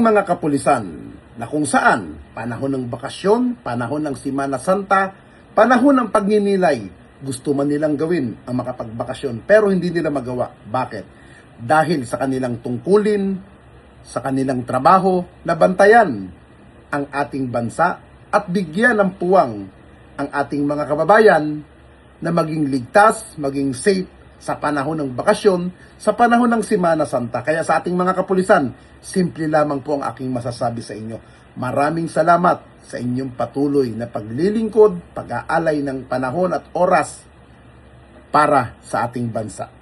mga kapulisan na kung saan panahon ng bakasyon, panahon ng Semana Santa, panahon ng pagninilay, gusto man nilang gawin ang makapagbakasyon pero hindi nila magawa. Bakit? Dahil sa kanilang tungkulin, sa kanilang trabaho na bantayan ang ating bansa at bigyan ng puwang ang ating mga kababayan na maging ligtas, maging safe sa panahon ng bakasyon, sa panahon ng Semana Santa. Kaya sa ating mga kapulisan, simple lamang po ang aking masasabi sa inyo. Maraming salamat sa inyong patuloy na paglilingkod, pag-aalay ng panahon at oras para sa ating bansa.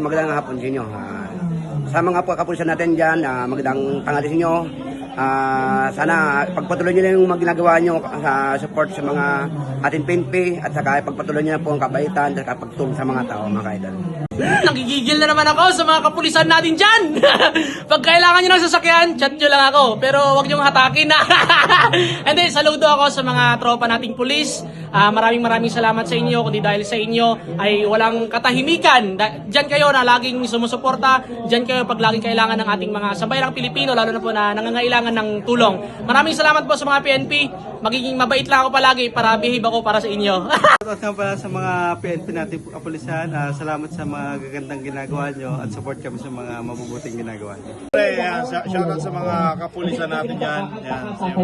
Magandang hapon sa inyo. Sa mga kapulisan natin dyan, magandang tanghali sa inyo. Sana pagpatuloy nyo lang yung ginagawa nyo sa support sa mga ating PNP at saka pagpatuloy nyo po ang kabaitan at pagtulong sa mga tao, mga kaidol. Nagigigil na naman ako sa mga kapulisan natin dyan. Pag kailangan nyo ng sasakyan, chat nyo lang ako. Pero huwag nyo hatakin na. And then, saludo ako sa mga tropa nating pulis. Maraming salamat sa inyo. Kundi dahil sa inyo ay walang katahimikan. Dyan kayo na laging sumusuporta. Dyan kayo pag laging kailangan ng ating mga sambayang Pilipino, lalo na po na nangangailangan ng tulong. Maraming salamat po sa mga PNP. Magiging mabait lang ako palagi para behave ako para sa inyo. Shoutout nga pala sa mga PNP natin kapulisan. Salamat sa mga gagandang ginagawa nyo at support kami sa mga mabubuting ginagawa nyo. Shoutout sa mga kapulisan natin dyan.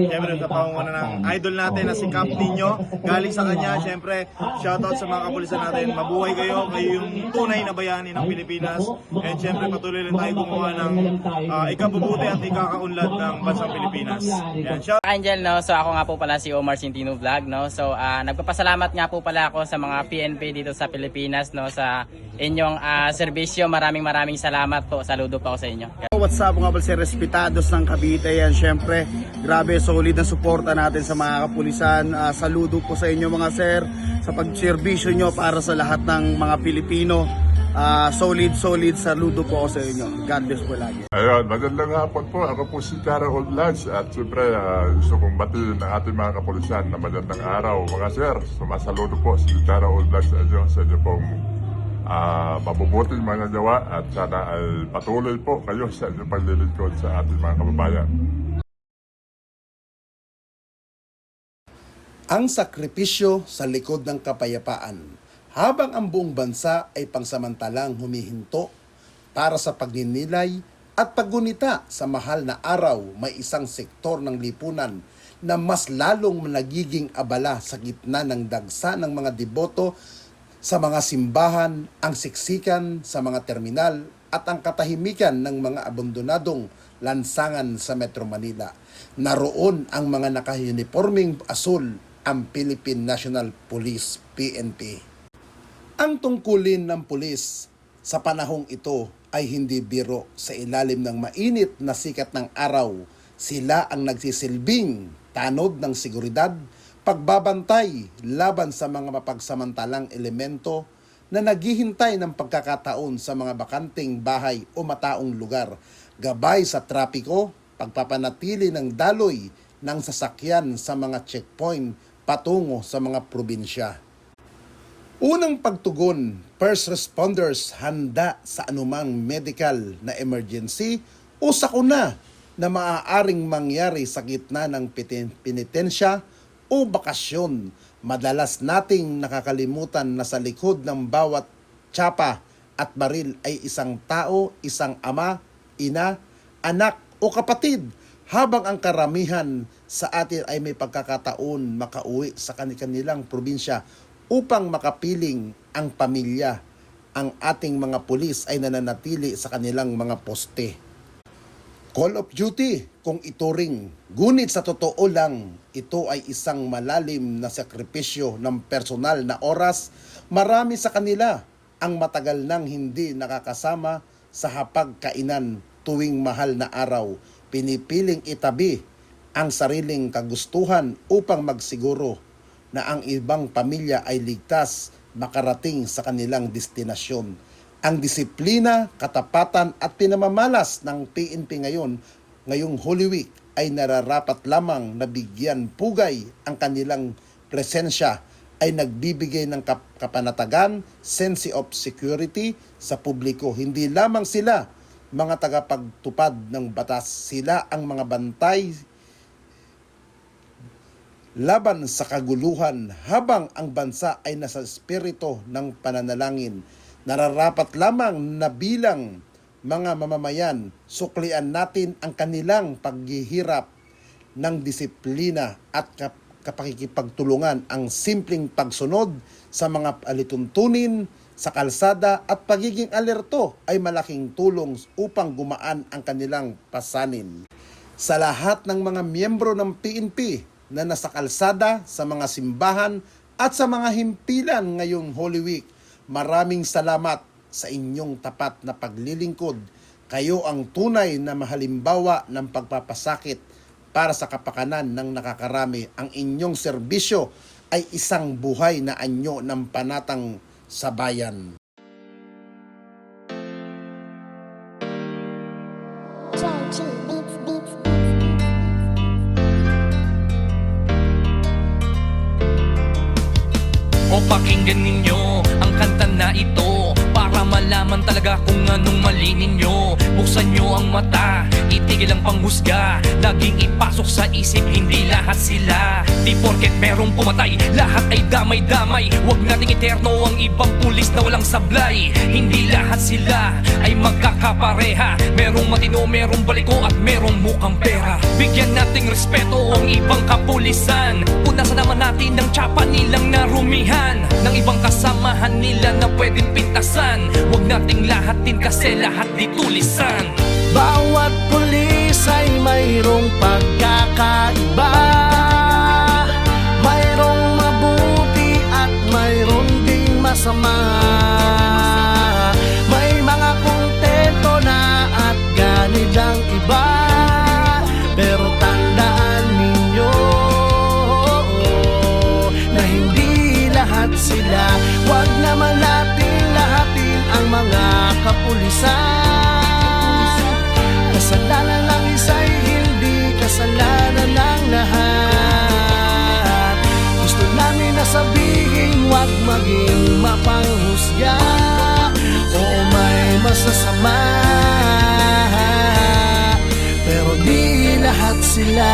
Siyempre sa pangunguna ng idol natin na si Camp Nino. Galing sa kanya, siyempre shoutout sa mga kapulisan natin. Mabuhay kayo, kayo yung tunay na bayani ng Pilipinas. And siyempre patuloy lang tayo gumawa ng ikabubuti at ikakaunlad ng bansang Pilipinas. Yan, Angel, no? So ako nga po pala si Omar Centino Vlog, no? So nagpapasalamat nga po pala ako sa mga PNP dito sa Pilipinas, no? Sa inyong serbisyo. Maraming salamat po. Saludo po ako sa inyo. What's up mga balse respetados ng Cavite yan. Siyempre, grabe solid na suporta natin sa mga kapulisan. Saludo po sa inyo mga sir sa pagserbisyo nyo para sa lahat ng mga Pilipino. Solid saludo po ako sa inyo. God bless po lagi. Ayun, magandang hapon po. Ako po si Cara Oldlands at siyempre gusto kong batiin ang ating mga kapulisan na magandang araw. Mga sir, sumasaludo po si Cara Oldlands sa inyo pong mabubuting mga gawa at sana ay patuloy po kayo sa inyong paglilingkod sa ating mga kababayan. Ang sakripisyo sa likod ng kapayapaan. Habang ang buong bansa ay pangsamantalang humihinto para sa pagninilay at paggunita sa mahal na araw, may isang sektor ng lipunan na mas lalong nagiging abala sa gitna ng dagsa ng mga deboto sa mga simbahan, ang siksikan sa mga terminal at ang katahimikan ng mga abandonadong lansangan sa Metro Manila. Naroon ang mga naka-uniforming asul, ang Philippine National Police, PNP. Ang tungkulin ng pulis sa panahong ito ay hindi biro. Sa ilalim ng mainit na sikat ng araw, sila ang nagsisilbing tanod ng seguridad, pagbabantay laban sa mga mapagsamantalang elemento na naghihintay ng pagkakataon sa mga bakanting bahay o mataong lugar, gabay sa trapiko, pagpapanatili ng daloy ng sasakyan sa mga checkpoint patungo sa mga probinsya. Unang pagtugon, first responders handa sa anumang medical na emergency o sakuna na maaaring mangyari sa gitna ng penitensya o bakasyon. Madalas nating nakakalimutan na sa likod ng bawat tsapa at baril ay isang tao, isang ama, ina, anak o kapatid, habang ang karamihan sa atin ay may pagkakataon makauwi sa kanilang probinsya upang makapiling ang pamilya. Ang ating mga pulis ay nananatili sa kanilang mga poste. Call of duty kung ituring. Ngunit sa totoo lang, ito ay isang malalim na sakripisyo ng personal na oras. Marami sa kanila ang matagal nang hindi nakakasama sa hapagkainan tuwing mahal na araw. Pinipiling itabi ang sariling kagustuhan upang magsiguro na ang ibang pamilya ay ligtas makarating sa kanilang destinasyon. Ang disiplina, katapatan at pinamamalas ng PNP ngayong Holy Week ay nararapat lamang na bigyan pugay. Ang kanilang presensya ay nagbibigay ng kapanatagan, sense of security sa publiko. Hindi lamang sila mga tagapagtupad ng batas. Sila ang mga bantay laban sa kaguluhan habang ang bansa ay nasa espiritu ng pananalangin. Nararapat lamang na bilang mga mamamayan, suklian natin ang kanilang paghihirap ng disiplina at kapakikipagtulungan. Ang simpleng pagsunod sa mga alituntunin sa kalsada at pagiging alerto ay malaking tulong upang gumaan ang kanilang pasanin. Sa lahat ng mga miyembro ng PNP na nasa kalsada, sa mga simbahan at sa mga himpilan ngayong Holy Week, maraming salamat sa inyong tapat na paglilingkod. Kayo ang tunay na halimbawa ng pagpapasakit para sa kapakanan ng nakakarami. Ang inyong serbisyo ay isang buhay na anyo ng panatang sa bayan. O pakinggan ninyo ang kanta na ito para malaman talaga kung anong mali ninyo. Buksan nyo ang mata, itigil ang panghusga, laging ipasok sa isip, hindi lahat sila. Di porket merong pumatay, lahat ay damay-damay. Huwag nating eterno ang ibang pulis na walang sablay. Hindi lahat sila ay magkakapareha. Merong matino, merong baliko at merong mukhang pera. Bigyan nating respeto ang ibang kapulisan. Punasan naman natin ang tsapa nilang narumihan ng ibang kasamahan nila na pwedeng pintasan. Huwag nating lahatin kasi lahat di tulisan. Bawat pulis ay mayroong pagkakaiba, mayroong mabuti at mayroong ding masama. May mga kontento na at ganid ang iba, pero tandaan ninyo na hindi lahat sila. Huwag naman natin lahatin ang mga kapulisan. Kasalanan ng isa'y hindi kasalanan ng lahat. Gusto namin na sabihin, huwag maging mapanghusga. Oo, may masasama, pero di lahat sila.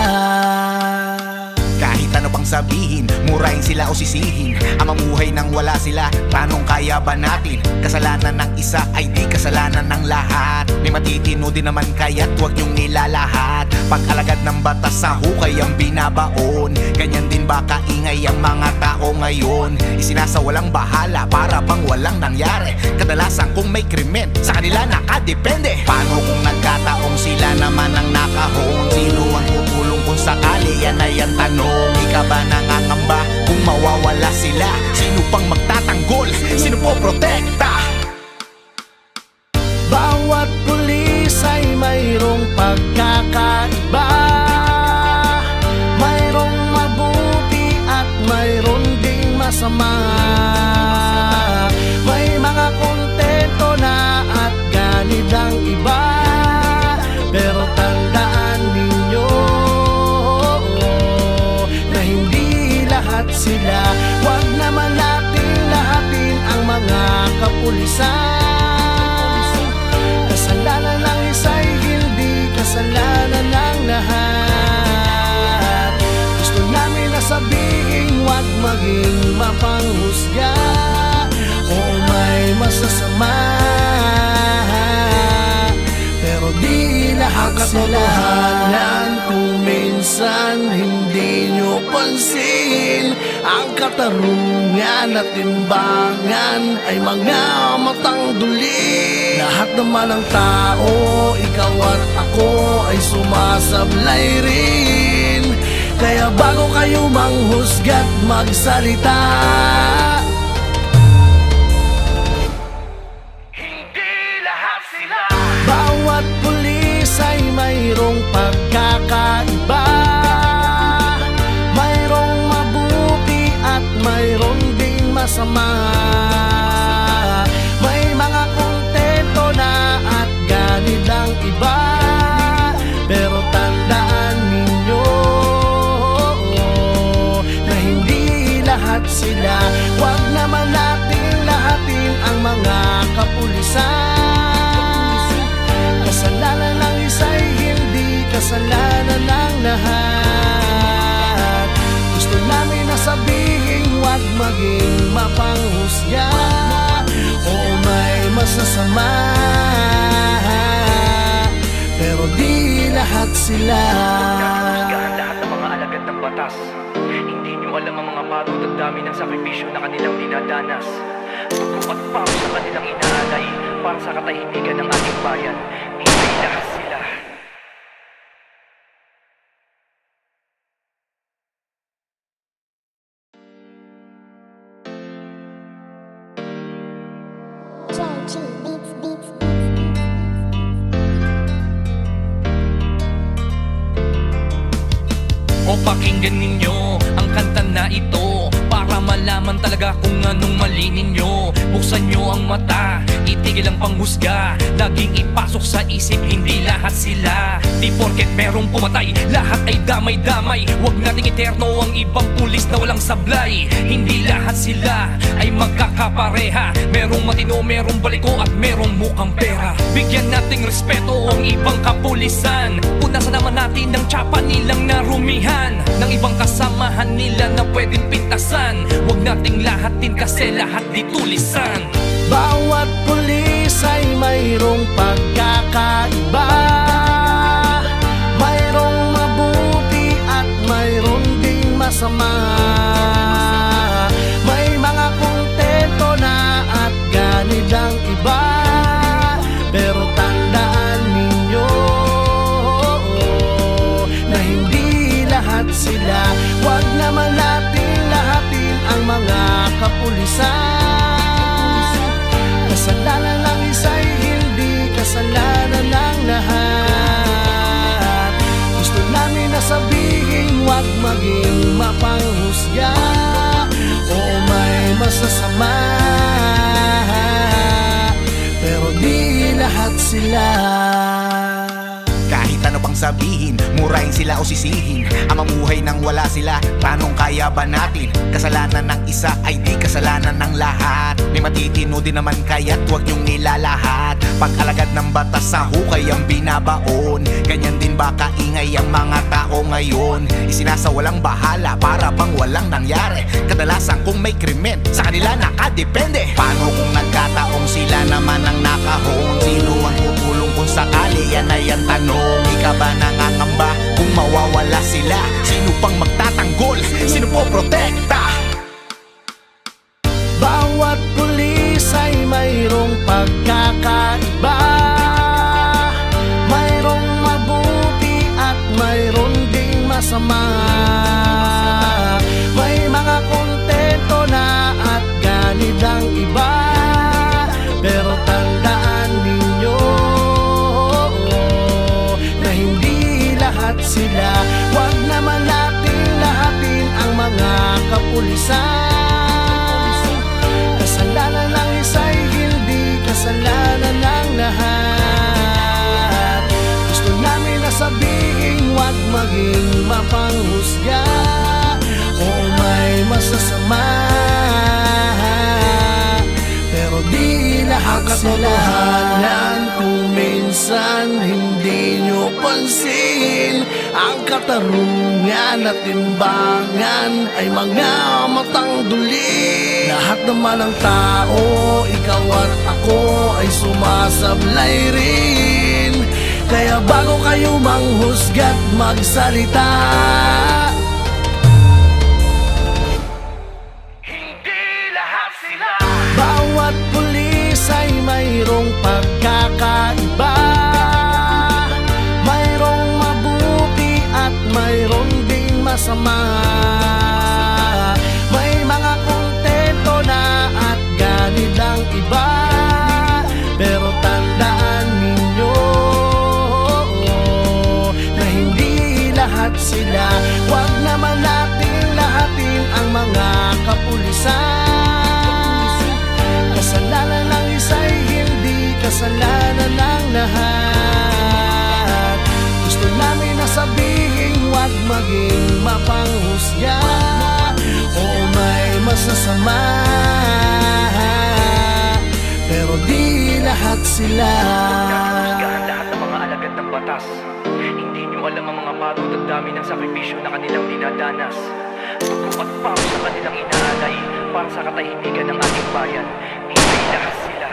Kahit ano pang sabihin, murahin sila o sisihin, ang mamuhay nang wala sila, tanong kaya ba natin? Kasalanan ng isa ay di kasalanan ng lahat. May matitino din naman kaya't huwag niyong nilalahat. Pag-alagad ng batas sa hukay ang binabaon, ganyan din ba kaingay ang mga tao ngayon? Isinasawalang bahala para bang walang nangyari. Kadalasan kung may krimen, sa kanila nakadepende. Paano kung nagkataong sila naman ang nakahon? Sino ang tutulong kung sakali? Yan ay ang tanong. Ika ba nangangamba kung mawawala sila? Sino pang magtatanggol? Sino po protekta? Bawat pulis ay mayroong pagkakaiba, mayroong mabuti at mayroong ding masama. May mga kontento na at ganid ang iba, pero tandaan ninyo na hindi lahat sila. Huwag naman natin lahatin ang mga kapulisan. Kasalanan ng isa'y hindi kasalanan ng lahat. Gusto namin na sabihin, huwag maging mapanghusga. Oo, may masasama, pero di lahat sila. Kung minsan hindi nyo pansin, ang katarungan at timbangan ay mga matang duli. Lahat naman ng tao, ikaw at ako ay sumasablay rin. Kaya bago kayo manghusga't magsalita, Hindi lahat sila. bawat pulis ay mayroong pagkakaiba, mayroong mabuti at mayroong ding masama. May mga kontento na at ganid ang iba, pero tandaan ninyo na hindi lahat sila. Huwag naman natin lahatin ang mga kapulisan. kasalanan ng lahat. Gusto namin na sabihin huwag maging mapanghusga. Oo, may masasama, pero di lahat sila. Lahat ng mga alagad ng batas. Hindi nyo alam ang mga pagod at dami ng sakripisyo na kanilang dinadanas. Dugo at pawis sa kanilang inaalay para sa katahimikan ng ating bayan. Hindi lahat sila. O pakinggan ninyo ang kanta na ito para malaman talaga kung anong mali ninyo. Buksan nyo ang mata, itigil ang panghusga. Laging ipasok sa isip, hindi lahat sila. Di porket merong pumatay, lahat ay damay-damay. Huwag nating eterno ang ibang pulis na walang sablay. Hindi lahat sila ay magkakapareha. Merong matino, merong baliko at merong mukhang pera. Bigyan nating respeto ang ibang kapulisan. Punasan naman natin ang tsapa nilang narumihan ng ibang kasamahan nila na pwedeng pintasan. Huwag nating lahatin kasi lahat di tulisan. Bawat pulis ay mayroong pagkakaiba. Mayroong mabuti at mayroong ding masama. May mga kontento na at ganid ang iba. Pero tandaan ninyo na hindi lahat sila. Huwag naman natin lahatin ang mga kapulisan. Kasalanan ng isa'y hindi kasalanan ng lahat. Gusto namin na sabihin huwag maging mapanghusga. Oo, may masasama, pero di lahat sila. Kahit ano pang sabihin, murahin sila o sisihin. Ang mamuhay nang wala sila, paanong kaya ba natin? Kasalanan ng isa ay di kasalanan ng lahat. May matitino din naman kaya't huwag niyong nilalahat. Pag-alagad ng batas sa hukay ang binabaon. Ganyan din ba kaingay ang mga tao ngayon? Isinasawalang bahala para bang walang nangyari. Kadalasan kung may krimen, sa kanila nakadepende. Paano kung nagkataong sila naman ang nakahon? Sino ang tutulong kung sakali? Yan ay ang tanong. Ika ba nangangamba kung mawawala sila? Sino pang magtatanggol? Sino po protekta? Bawat pulis ay mayroong pagkakaiba. Mayroong mabuti at mayroong ding masama. May mga kontento na at ganid ang iba. Pero tandaan ninyo na hindi lahat sila. Huwag naman natin lahatin ang mga kapulisan. Kasalanan ng isa'y hindi kasalanan ng lahat. Gusto namin na sabihin huwag maging mapanghusga. Oo, may masasama, pero di lahat sila. Kung minsan hindi nyo pansin, ang katarungan at timbangan ay mga matang duli. Lahat naman ng tao, ikaw at ako ay sumasablay rin. Kaya bago kayo manghusga't magsalita, bawat pulis ay mayroong pagkakaiba. Mayroong mabuti at mayroong ding masama. May mga kontento na at ganid ang iba. Pero tandaan ninyo na hindi lahat sila. Huwag naman natin lahatin ang mga kapulisan. Kasalanan ng isa'y hindi kasalanan ng lahat. Gusto namin na sabihin huwag maging mapanghusga. Oo, may masasama, pero di lahat sila. Lahat ng mga alagad ng batas. Hindi nyo alam ang mga pagod at dami ng sakripisyo na kanilang dinadanas. Dugo at pawis sa kanilang inaalay para sa katahimikan ng ating bayan. Hindi lahat sila.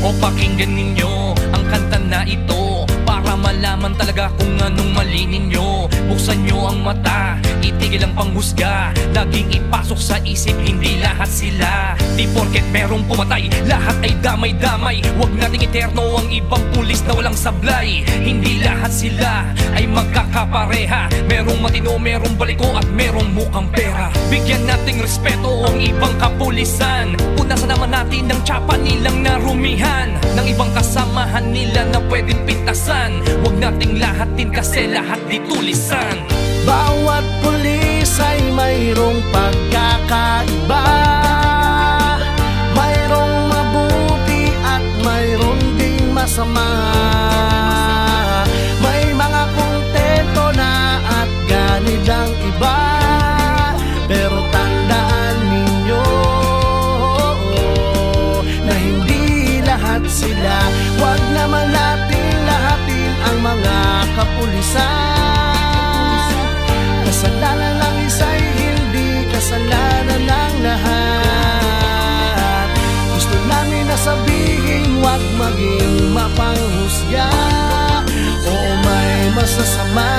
O pakinggan ninyo ang kanta na ito para malaman talaga kung anong mali ninyo. Buksan nyo ang mata, itigil ang panghusga. Laging ipasok sa isip, hindi lahat sila. Di porket merong pumatay, lahat ay damay-damay. Huwag nating eterno ang ibang pulis na walang sablay. Hindi lahat sila ay magkakapareha. Merong matino, merong baliko at merong mukhang pera. Bigyan nating respeto ang ibang kapulisan. Punasan naman natin ang tsapa nilang narumihan ng ibang kasamahan nila na pwedeng pintasan. Huwag nating lahatin kasi lahat di tulisan. Bawat pulis ay mayroong pagkakaiba. Mayroong mabuti at mayroong ding masama. May mga kontento na at ganid ang iba. Pero tandaan ninyo na hindi lahat sila. Huwag naman natin lahatin ang mga kapulisan. Kasalanan ng isa'y hindi kasalanan ng lahat. Gusto namin na sabihin, huwag maging mapanghusga. Oo, may masasama,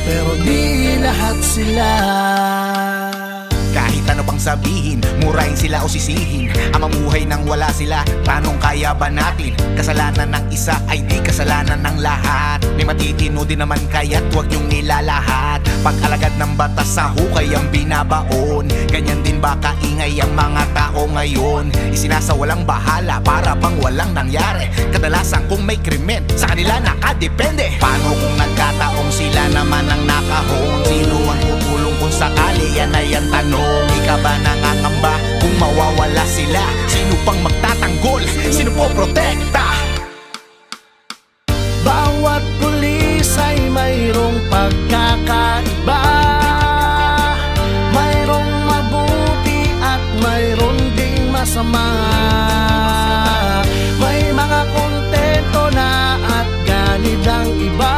pero di lahat sila. Kahit ano pang sabihin, murahin sila o sisihin. Ang mamuhay nang wala sila, tanong kaya ba natin? Kasalanan ng isa ay di kasalanan ng lahat. May matitino din naman kaya't huwag niyong nilalahat. Pag-alagad ng batas sa hukay ang binabaon. Ganyan din ba kaingay ang mga tao ngayon? Isinasawalang bahala para bang walang nangyari. Kadalasan kung may krimen, sa kanila nakadepende. Paano kung nagkataong sila naman ang nakahon? Sino ang tutulong kung sakali? Yan ay ang tanong. Ika ba nangangamba kung mawawala sila? Sino pang magtatanggol? Sino po protekta? Bawat pulis ay mayroong pagkakaiba. Mayroong mabuti at mayroong ding masama. May mga kontento na at ganid ang iba.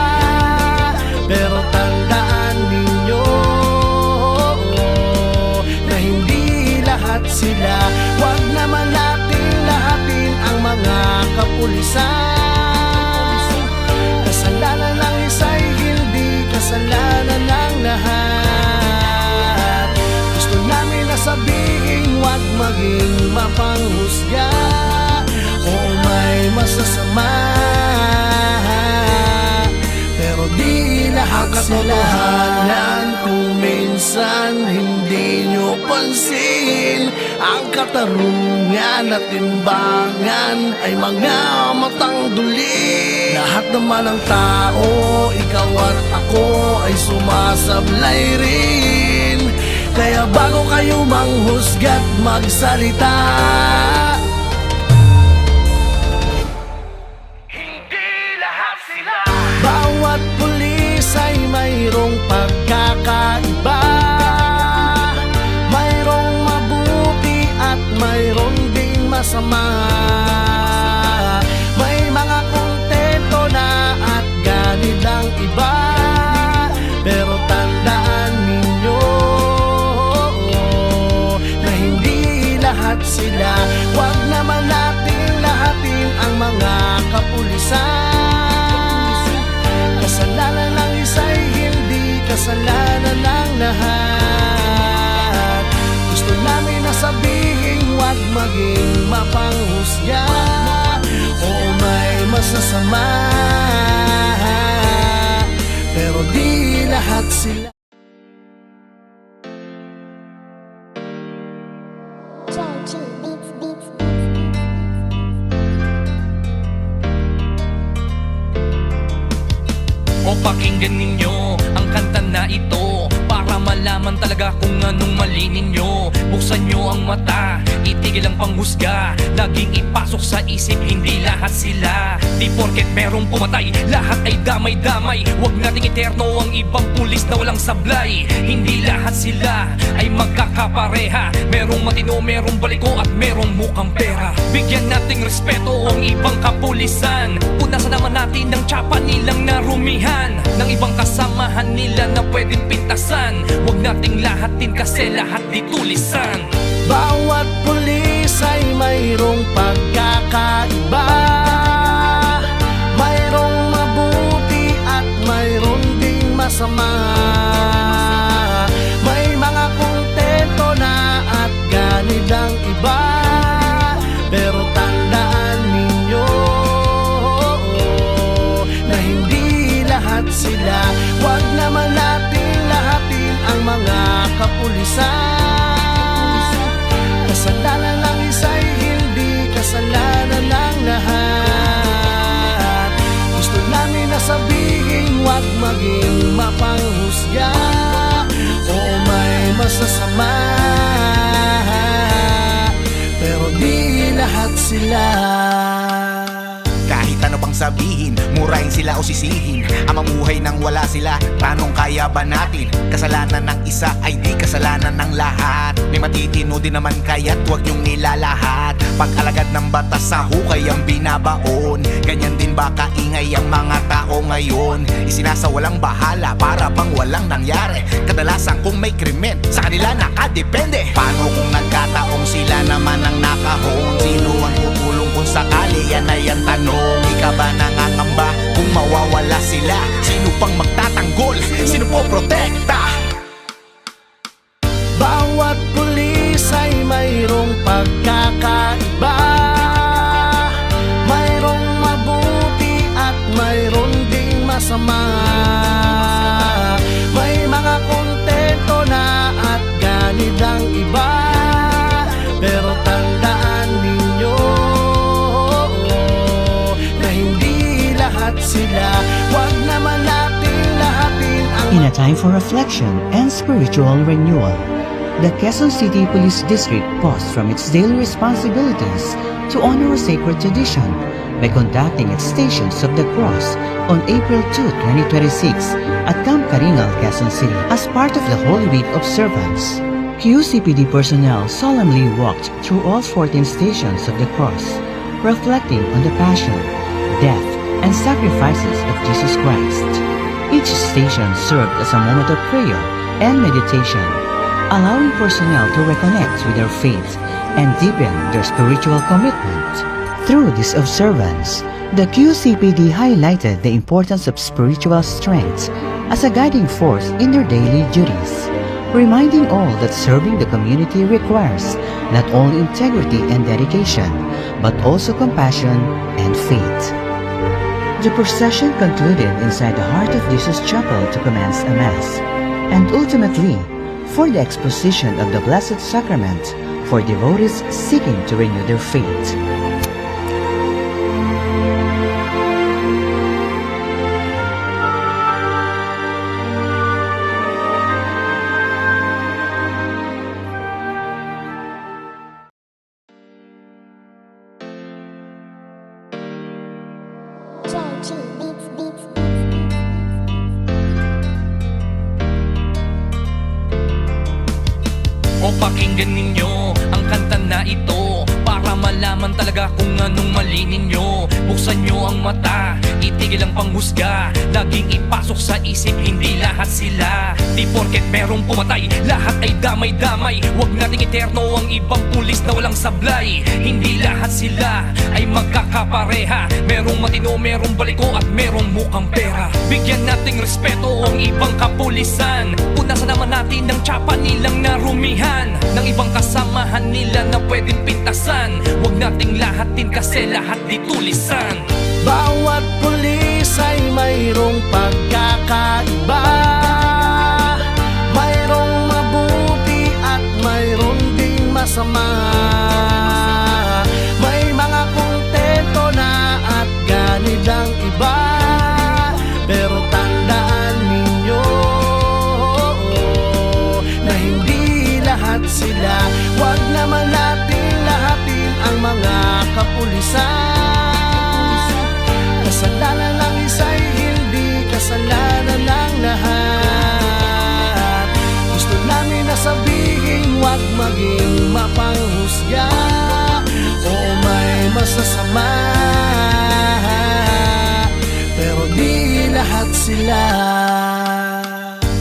Pero tandaan ninyo na hindi lahat sila. Huwag naman natin lahatin ang mga kapulisan. Kasalanan ng isa'y hindi kasalanan ng lahat. Gusto namin na sabihin, huwag maging mapanghusga. Oo, may masasama, pero di lahat sila. Kung minsan hindi nyo pansin, ang katarungan at timbangan ay mga matang duli. Lahat naman ng tao, ikaw at ako ay sumasablay rin. Kaya bago kayo manghusga't magsalita, bawat pulis ay mayroong pagkakaiba. Mayroong mabuti at mayroong ding masama. May mga kontento na at ganid ang iba. Pero tandaan ninyo na hindi lahat sila. Huwag naman natin lahatin ang mga kapulisan. Kasalanan ng isa'y hindi kasalanan ng lahat. Gusto namin na sabihin, huwag maging mapanghusga. Oo, may masasama, pero di lahat sila. O pakinggan ninyo ang kanta na ito para malaman talaga kung anong mali ninyo. Buksan nyo ang mata, mata, itigil ang panghusga. Laging ipasok sa isip, hindi lahat sila. Di porket merong pumatay, lahat ay damay-damay. Huwag nating eterno ang ibang pulis na walang sablay. Hindi lahat sila ay magkakapareha. Merong matino, merong baliko at merong mukhang pera. Bigyan nating respeto ang ibang kapulisan. Punasan naman natin ng tsapa nilang narumihan, ng ibang kasamahan nila na pwedeng pintasan. Huwag nating lahatin kasi lahat di tulisan. Bawat pulis ay mayroong pagkakaiba. Mayroong mabuti at mayroong ding masama. May mga kontento na at ganid ang iba. Pero tandaan ninyo na hindi lahat sila. Huwag naman natin lahatin ang mga kapulisan. Kasalanan ng isa'y hindi kasalanan ng lahat. Gusto namin na sabihin, huwag maging mapanghusga o may masasama. Pero di lahat sila. Kahit ano pang sabihin, murahin sila o sisihin, ang mamuhay nang wala sila, tanong kaya ba natin? Kasalanan ng isa ay di kasalanan ng lahat. May matitino din naman kaya't huwag niyong nilalahat. Pag-alagad ng batas sa hukay ang binabaon. Ganyan din ba kaingay ang mga tao ngayon? Isinasawalang bahala para bang walang nangyari. Kadalasan kung may krimen, sa kanila nakadepende. Paano kung nagkataong sila naman ang nakahon? Sino ang tutulong kung sakali? Yan ay ang tanong. Ika ba nangangamba kung mawawala sila? Sino pang magtatanggol? Sino po protekta? Bawat pulis ay mayroong pagkakaiba. Mayroong mabuti at mayroong ding masama. May mga kontento na at ganid ang iba. Pero tandaan ninyo na hindi lahat sila. Huwag naman natin lahatin ang In a time for reflection and spiritual renewal, the Quezon City Police District paused from its daily responsibilities to honor a sacred tradition by conducting its Stations of the Cross on April 2, 2026 at Camp Karingal, Quezon City. As part of the Holy Week observance, QCPD personnel solemnly walked through all 14 Stations of the Cross, reflecting on the passion, death, and sacrifices of Jesus Christ. Each station served as a moment of prayer and meditation, allowing personnel to reconnect with their faith and deepen their spiritual commitment. Through this observance, the QCPD highlighted the importance of spiritual strength as a guiding force in their daily duties, reminding all that serving the community requires not only integrity and dedication, but also compassion and faith. The procession concluded inside the Heart of Jesus Chapel to commence a Mass, and ultimately for the exposition of the Blessed Sacrament for devotees seeking to renew their faith. O pakinggan ninyo ang kanta na ito, para malaman talaga kung anong mali ninyo. Buksan nyo ang mata, itigil ang panghusga. Laging ipasok sa isip, hindi lahat sila. Di porket merong pumatay, lahat ay damay-damay. Huwag nating eterno ang ibang pulis na walang sablay. Hindi lahat sila ay magkakapareha. Merong matino, merong baliko at merong mukhang pera. Bigyan nating respeto ang ibang kapulisan. Punasan naman natin ng tsapa nilang narumihan, ng ibang kasamahan nila na pwedeng pintasan. Huwag nating lahatin kasi lahat di tulisan. bawat pulis ay mayroong pagkakaiba. Mayroong mabuti at mayroong ding masama. May mga kontento na at ganid ang iba. Pero tandaan ninyo na hindi lahat sila. Huwag naman natin kapulisan. Kasalanan ng isa'y hindi kasalanan ng lahat. Gusto namin na sabihin, huwag maging mapanghusga o may masasama, pero di lahat sila.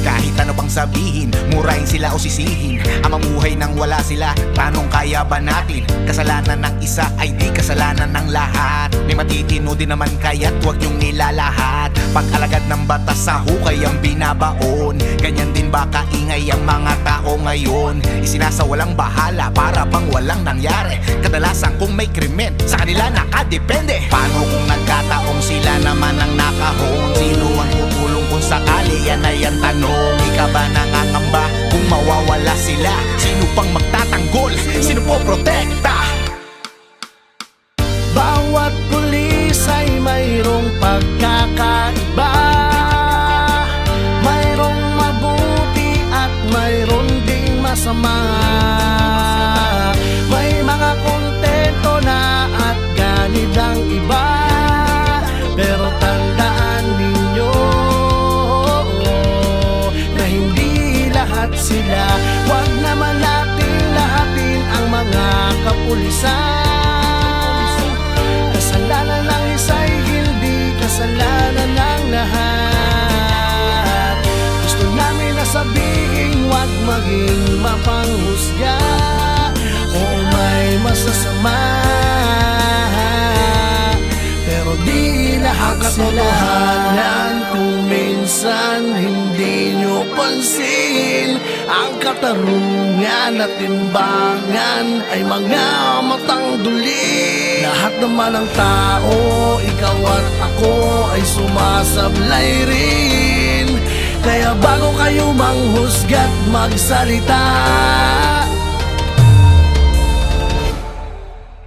Kahit ano pang sabihin, murahin sila o sisihin, ang mamuhay nang wala sila, tanong kaya ba natin? Kasalanan ng isa ay di kasalanan ng lahat. May matitino din naman kaya't huwag niyong nilalahat. Pag-alagad ng batas sa hukay ang binabaon, ganyan din ba kaingay ang mga tao ngayon? Isinasawalang bahala para bang walang nangyari. Kadalasan kung may krimen, sa kanila nakadepende. Paano kung nagkataong sila naman ang nakahon? Sino ang tutulong kung sakali? Yan ay ang tanong. Ika ba nangangamba kung mawawala sila? Sino pang magtatanggol? Sino po protekta? Bawat pulis ay mayroong pagkakaiba, mayroong mabuti at mayroon ding masama. May mga kontento na at ganid ang iba, pero tandaan ninyo na hindi lahat sila. Huwag naman natin lahatin ang mga kapulisan. Kasalanan ng isa'y hindi kasalanan ng lahat. Gusto namin na sabihin, huwag maging mapanghusga o may masasama, pero di lahat sila. Kung minsan hindi nyo pansin, ang katarungan at timbangan ay mga matang duli. Lahat naman ng tao, ikaw at ako ay sumasablay rin. Kaya bago kayo manghusga't magsalita,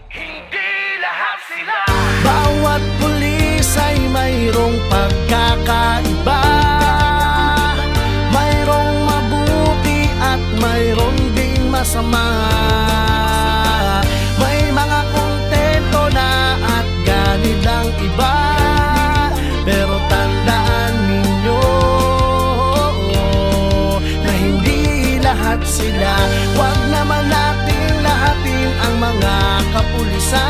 hindi lahat sila. Bawat pulis ay mayroong pagkakaiba, mayroong mabuti at mayroon ding masama. May mga kontento na at ganid ang iba, pero tandaan ninyo na hindi lahat sila. Huwag naman natin lahatin ang mga kapulisan.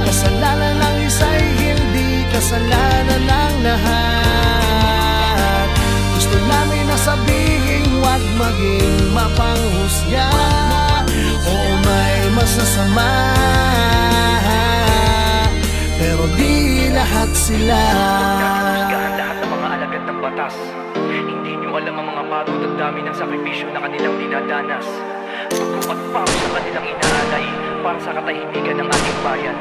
Kasalanan ng isa'y hindi kasalanan ng lahat. Gusto namin na sabihin, huwag maging mapanghusga o may masasama, pero di lahat sila. Lahat ng mga alagad ng batas, hindi nyo alam ang mga pagod at dami ng sakripisyo na kanilang dinadanas. Dugo at pawis na kanilang inaalay para sa katahimikan ng ating bayan.